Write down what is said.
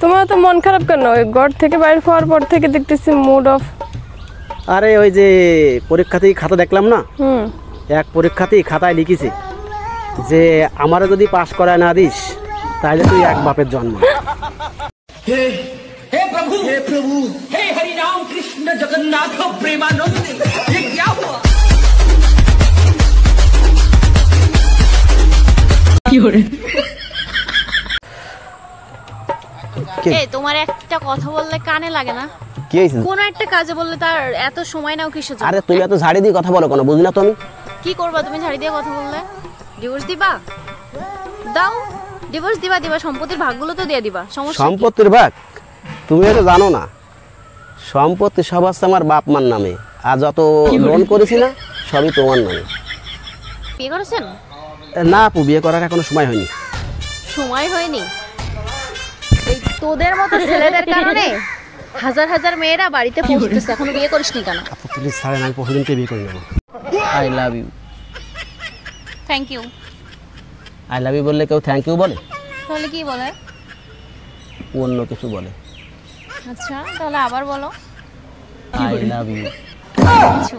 তোমার তো মন খারাপ কেন? ওই ঘর থেকে বাইরে হওয়ার পর থেকে দেখতেছি মুড অফ। আরে ওই যে পরীক্ষাতেই খাতা দেখলাম না, এক পরীক্ষাতেই খাতায় লিখেছে যে আমারে যদি পাশ করায় না দিস তাহলে তুই এক বাপের জন্ম। हे प्रभु हे हरि राम कृष्ण जगन्नाथ प्रेमानंद, ये क्या हुआ? এই তোমার একটা কথা বললে কানে লাগে না? কি হইছে? কোন একটা কাজে বললে তার এত সময় নাও কিসের জন্য? আরে তুমি এত ঝাড়ি দিয়ে কথা বলো কেন, বুঝি না তো আমি। কি করবা তুমি ঝাড়ি দিয়ে কথা বললে? ডিভোর্স দিবা? দাও, ডিভোর্স দিবা, সম্পত্তির ভাগগুলো তো দিয়ে দিবা, সমস্যা কি? সম্পত্তির ভাগ? তুমি এটা জানো না, সম্পত্তি সব আছে আমার বাপ মার নামে, আর যত লোন করেছি না সবই তোমার নামে। বিয়ে করেছেন? না আপু, বিয়ে করার এখনো সময় হয়নি। সময় হয়নি? এই তোদের মতো ছেলেদের কারণে হাজার হাজার মেয়েরা বাড়িতে পৌঁছতেছে, এখনো বিয়ে করিসনি কেন? আপু প্লিজ ছাড়েন, আমি প্রতিদিনকে বিয়ে করে নেবো। I love you. Thank you. I love you বললে কেউ থ্যাংক ইউ বলে? তাহলে কি বলে? অন্য কিছু বলে। আচ্ছা তাহলে আবার বলো। I love you. কিছু